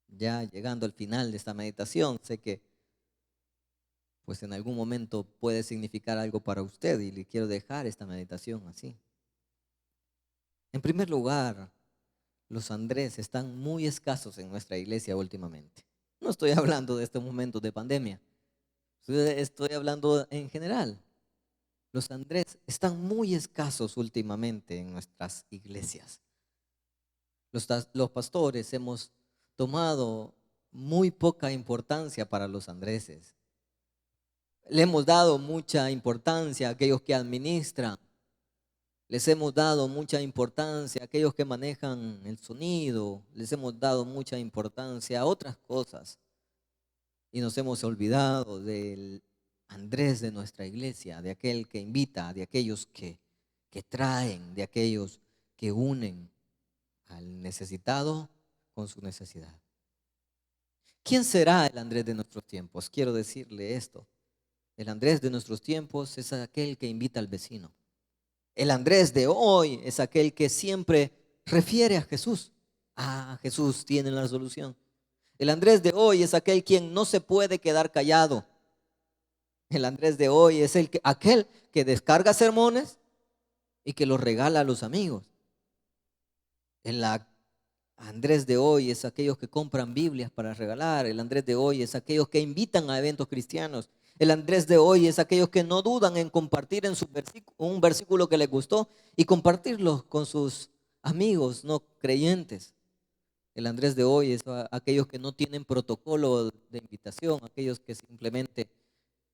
Ya llegando al final de esta meditación, sé que pues en algún momento puede significar algo para usted y le quiero dejar esta meditación así. En primer lugar, los Andrés están muy escasos en nuestra iglesia últimamente. No estoy hablando de este momento de pandemia, estoy hablando en general. Los Andrés están muy escasos últimamente en nuestras iglesias. Los pastores hemos tomado muy poca importancia para los Andreses. Le hemos dado mucha importancia a aquellos que administran. Les hemos dado mucha importancia a aquellos que manejan el sonido. Les hemos dado mucha importancia a otras cosas. Y nos hemos olvidado del Andrés de nuestra iglesia, de aquel que invita, de aquellos que traen, de aquellos que unen al necesitado con su necesidad. ¿Quién será el Andrés de nuestros tiempos? Quiero decirle esto. El Andrés de nuestros tiempos es aquel que invita al vecino. El Andrés de hoy es aquel que siempre refiere a Jesús. Ah, Jesús tiene la solución. El Andrés de hoy es aquel quien no se puede quedar callado. El Andrés de hoy es aquel que descarga sermones y que los regala a los amigos. El Andrés de hoy es aquellos que compran Biblias para regalar. El Andrés de hoy es aquellos que invitan a eventos cristianos. El Andrés de hoy es aquellos que no dudan en compartir en un versículo que les gustó y compartirlo con sus amigos no creyentes. El Andrés de hoy es aquellos que no tienen protocolo de invitación, aquellos que simplemente,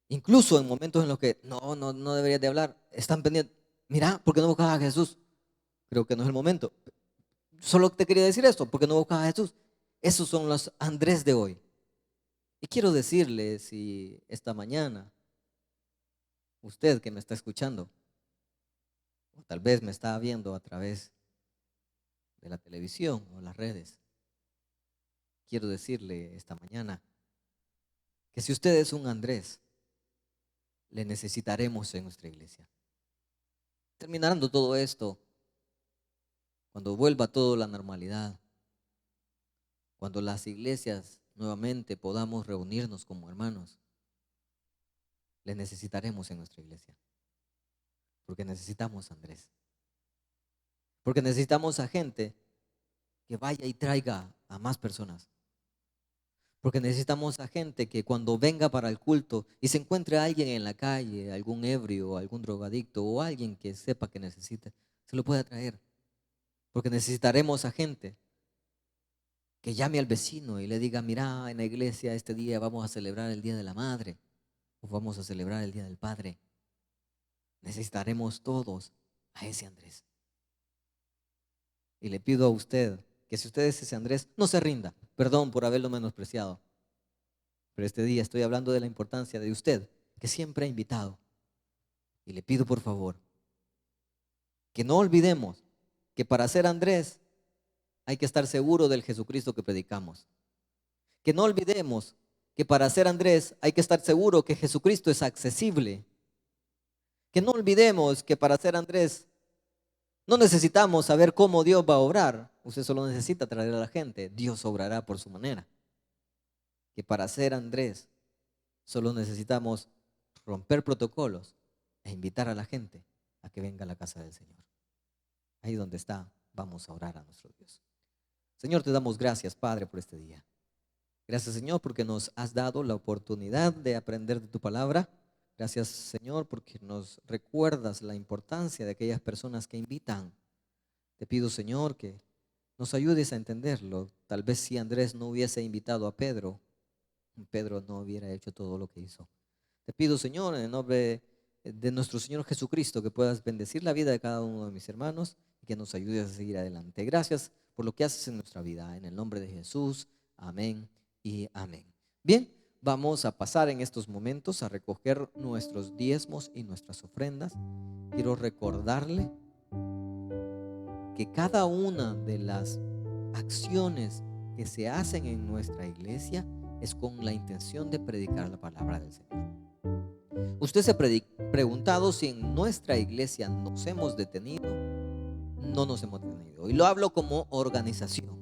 incluso en momentos en los que no deberías de hablar, están pendientes. Mira, ¿por qué no buscas a Jesús? Creo que no es el momento. Solo te quería decir esto, ¿por qué no buscas a Jesús? Esos son los Andrés de hoy. Y quiero decirle, si esta mañana usted que me está escuchando, o tal vez me está viendo a través de la televisión o las redes, quiero decirle esta mañana que si usted es un Andrés, le necesitaremos en nuestra iglesia. Terminando todo esto, cuando vuelva todo a la normalidad, cuando las iglesias nuevamente podamos reunirnos como hermanos, le necesitaremos en nuestra iglesia. Porque necesitamos a Andrés. Porque necesitamos a gente que vaya y traiga a más personas. Porque necesitamos a gente que cuando venga para el culto y se encuentre a alguien en la calle, algún ebrio, algún drogadicto o alguien que sepa que necesite, se lo pueda traer. Porque necesitaremos a gente que llame al vecino y le diga, mira, en la iglesia este día vamos a celebrar el Día de la Madre o vamos a celebrar el Día del Padre. Necesitaremos todos a ese Andrés. Y le pido a usted que si usted es ese Andrés, no se rinda. Perdón por haberlo menospreciado. Pero este día estoy hablando de la importancia de usted, que siempre ha invitado. Y le pido por favor que no olvidemos que para ser Andrés hay que estar seguro del Jesucristo que predicamos. Que no olvidemos que para ser Andrés hay que estar seguro que Jesucristo es accesible. Que no olvidemos que para ser Andrés no necesitamos saber cómo Dios va a obrar. Usted solo necesita traer a la gente. Dios obrará por su manera. Que para ser Andrés solo necesitamos romper protocolos e invitar a la gente a que venga a la casa del Señor. Ahí donde está, vamos a orar a nuestro Dios. Señor, te damos gracias, Padre, por este día. Gracias, Señor, porque nos has dado la oportunidad de aprender de tu palabra. Gracias, Señor, porque nos recuerdas la importancia de aquellas personas que invitan. Te pido, Señor, que nos ayudes a entenderlo. Tal vez si Andrés no hubiese invitado a Pedro, Pedro no hubiera hecho todo lo que hizo. Te pido, Señor, en el nombre de nuestro Señor Jesucristo, que puedas bendecir la vida de cada uno de mis hermanos y que nos ayudes a seguir adelante. Gracias por lo que haces en nuestra vida. En el nombre de Jesús, amén y amén. Bien, vamos a pasar en estos momentos a recoger nuestros diezmos y nuestras ofrendas. Quiero recordarle que cada una de las acciones que se hacen en nuestra iglesia es con la intención de predicar la palabra del Señor. Usted se ha preguntado si en nuestra iglesia nos hemos detenido. No nos hemos detenido. Y lo hablo como organización.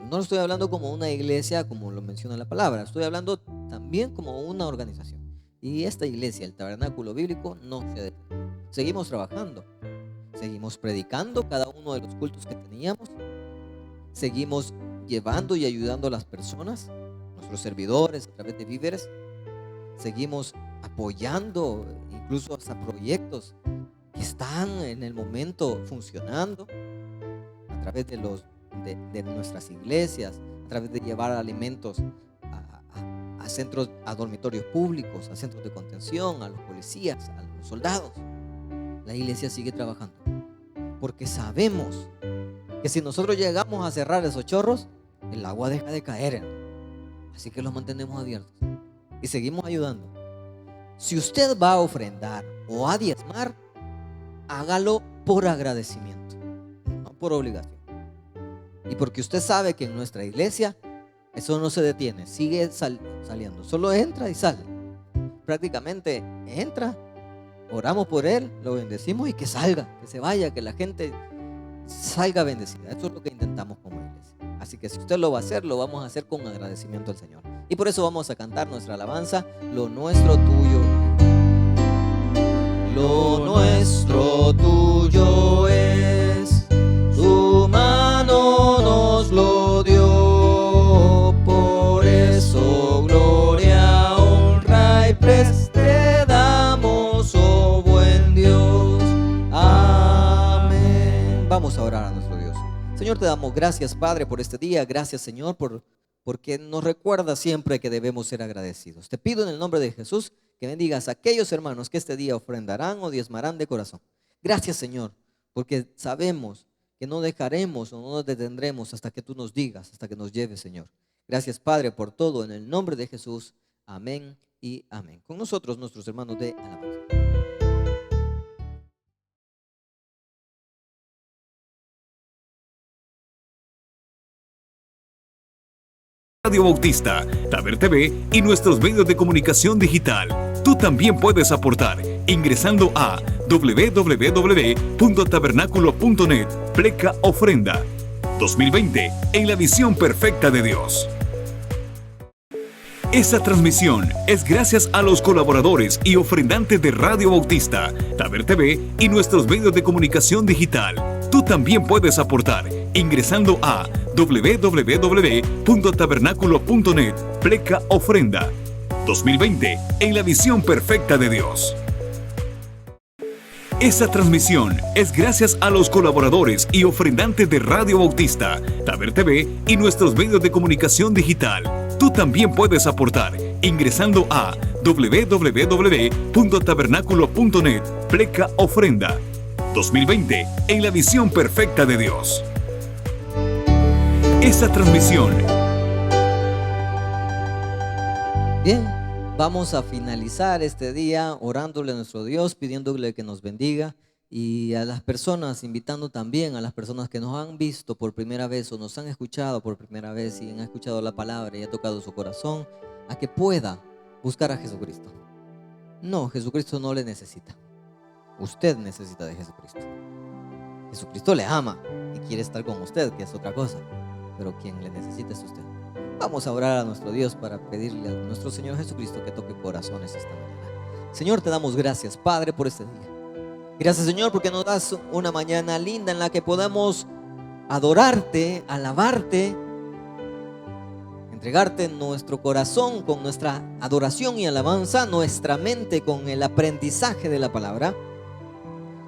No estoy hablando como una iglesia como lo menciona la palabra. Estoy hablando también como una organización. Y esta iglesia, el Tabernáculo Bíblico, no se ha detenido. Seguimos trabajando. Seguimos predicando cada uno de los cultos que teníamos. Seguimos llevando y ayudando a las personas, nuestros servidores a través de víveres. Seguimos apoyando incluso hasta proyectos que están en el momento funcionando a través de nuestras iglesias, a través de llevar alimentos a centros, a dormitorios públicos, a centros de contención, a los policías, a los soldados. La iglesia sigue trabajando porque sabemos que si nosotros llegamos a cerrar esos chorros, el agua deja de caer, así que los mantenemos abiertos y seguimos ayudando. Si usted va a ofrendar o a diezmar, hágalo por agradecimiento, no por obligación. Y porque usted sabe que en nuestra iglesia eso no se detiene, sigue saliendo, solo entra y sale. Prácticamente entra, oramos por él, lo bendecimos y que salga, que se vaya, que la gente salga bendecida. Eso es lo que intentamos como iglesia. Así que si usted lo va a hacer, lo vamos a hacer con agradecimiento al Señor. Y por eso vamos a cantar nuestra alabanza, lo nuestro tuyo. Lo nuestro tuyo es, su mano nos lo dio, por eso gloria, honra y preste te damos, oh buen Dios. Amén. Vamos a orar a nuestro Dios. Señor, te damos gracias, Padre, por este día. Gracias, Señor, porque nos recuerda siempre que debemos ser agradecidos. Te pido en el nombre de Jesús que bendigas a aquellos hermanos que este día ofrendarán o diezmarán de corazón. Gracias, Señor, porque sabemos que no dejaremos o no nos detendremos hasta que tú nos digas, hasta que nos lleves, Señor. Gracias, Padre, por todo en el nombre de Jesús. Amén y amén. Con nosotros, nuestros hermanos de alabanza. Radio Bautista, Taber TV y nuestros medios de comunicación digital. Tú también puedes aportar ingresando a www.tabernaculo.net. Pleca Ofrenda 2020 en la visión perfecta de Dios. Esta transmisión es gracias a los colaboradores y ofrendantes de Radio Bautista, Taber TV y nuestros medios de comunicación digital. Tú también puedes aportar ingresando a www.tabernaculo.net. Pleca Ofrenda 2020 en la visión perfecta de Dios. Esta transmisión es gracias a los colaboradores y ofrendantes de Radio Bautista, Taber TV y nuestros medios de comunicación digital. Tú también puedes aportar ingresando a www.tabernaculo.net. Pleca Ofrenda 2020 en la visión perfecta de Dios. Esta transmisión. Bien, vamos a finalizar este día orándole a nuestro Dios, pidiéndole que nos bendiga, y a las personas, invitando también a las personas que nos han visto por primera vez o nos han escuchado por primera vez y han escuchado la palabra y ha tocado su corazón, a que pueda buscar a Jesucristo. No, Jesucristo no le necesita. Usted necesita de Jesucristo. Jesucristo le ama y quiere estar con usted, que es otra cosa, pero quien le necesita es usted. Vamos a orar a nuestro Dios para pedirle a nuestro Señor Jesucristo que toque corazones esta mañana. Señor, te damos gracias, Padre, por este día. Gracias, Señor, porque nos das una mañana linda en la que podamos adorarte, alabarte, entregarte nuestro corazón con nuestra adoración y alabanza, nuestra mente con el aprendizaje de la palabra.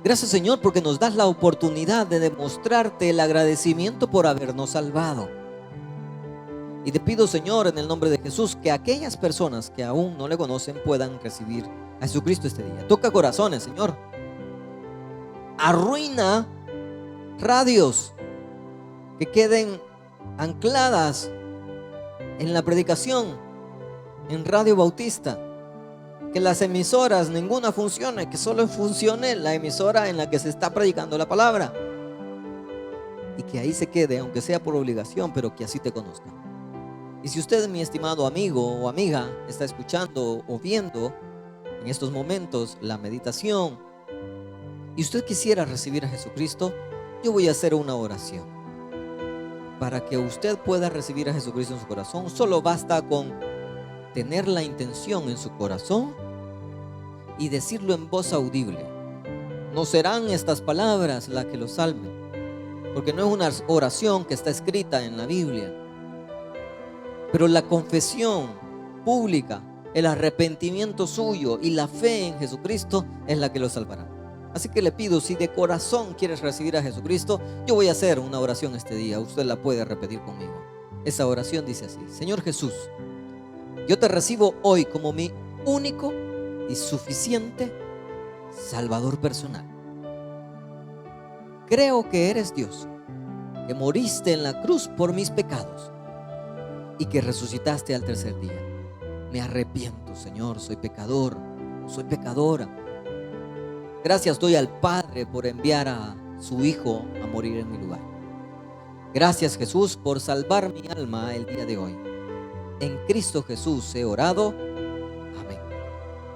Gracias, Señor, porque nos das la oportunidad de demostrarte el agradecimiento por habernos salvado. Y te pido, Señor, en el nombre de Jesús, que aquellas personas que aún no le conocen puedan recibir a Jesucristo este día. Toca corazones, Señor. Arruina radios que queden ancladas en la predicación, en Radio Bautista. Que las emisoras, ninguna funcione, que solo funcione la emisora en la que se está predicando la palabra. Y que ahí se quede, aunque sea por obligación, pero que así te conozcan. Y si usted, mi estimado amigo o amiga, está escuchando o viendo en estos momentos la meditación y usted quisiera recibir a Jesucristo, yo voy a hacer una oración. Para que usted pueda recibir a Jesucristo en su corazón, solo basta con tener la intención en su corazón y decirlo en voz audible. No serán estas palabras las que lo salven, porque no es una oración que está escrita en la Biblia, pero la confesión pública, el arrepentimiento suyo y la fe en Jesucristo es la que lo salvará. Así que le pido, si de corazón quieres recibir a Jesucristo, yo voy a hacer una oración este día. Usted la puede repetir conmigo. Esa oración dice así: Señor Jesús, yo te recibo hoy como mi único y suficiente Salvador personal. Creo que eres Dios, que moriste en la cruz por mis pecados y que resucitaste al tercer día. Me arrepiento, Señor, soy pecador, soy pecadora. Gracias doy al Padre por enviar a su Hijo a morir en mi lugar. Gracias, Jesús, por salvar mi alma el día de hoy. En Cristo Jesús he orado. Amén.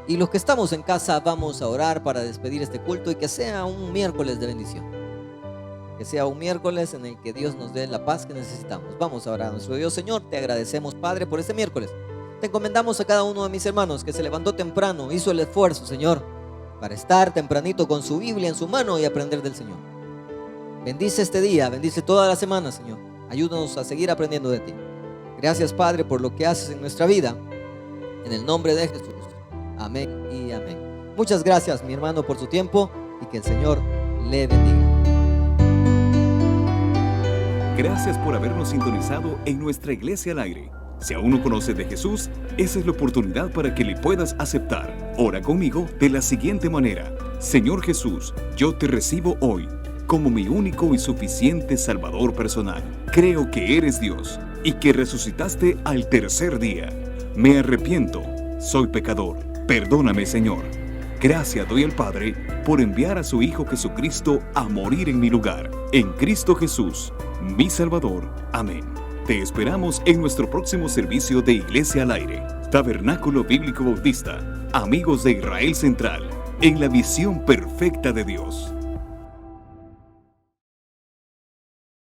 Y los que estamos en casa vamos a orar para despedir este culto y que sea un miércoles de bendición. Que sea un miércoles en el que Dios nos dé la paz que necesitamos. Vamos a orar a nuestro Dios. Señor, te agradecemos, Padre, por este miércoles. Te encomendamos a cada uno de mis hermanos que se levantó temprano, hizo el esfuerzo, Señor, para estar tempranito con su Biblia en su mano y aprender del Señor. Bendice este día, bendice toda la semana, Señor. Ayúdanos a seguir aprendiendo de ti. Gracias, Padre, por lo que haces en nuestra vida. En el nombre de Jesús. Amén y amén. Muchas gracias, mi hermano, por su tiempo y que el Señor le bendiga. Gracias por habernos sintonizado en nuestra Iglesia al Aire. Si aún no conoces de Jesús, esa es la oportunidad para que le puedas aceptar. Ora conmigo de la siguiente manera: Señor Jesús, yo te recibo hoy como mi único y suficiente Salvador personal. Creo que eres Dios y que resucitaste al tercer día. Me arrepiento, soy pecador. Perdóname, Señor. Gracias doy al Padre por enviar a su Hijo Jesucristo a morir en mi lugar. En Cristo Jesús, mi Salvador. Amén. Te esperamos en nuestro próximo servicio de Iglesia al Aire, Tabernáculo Bíblico Bautista, Amigos de Israel Central, en la visión perfecta de Dios.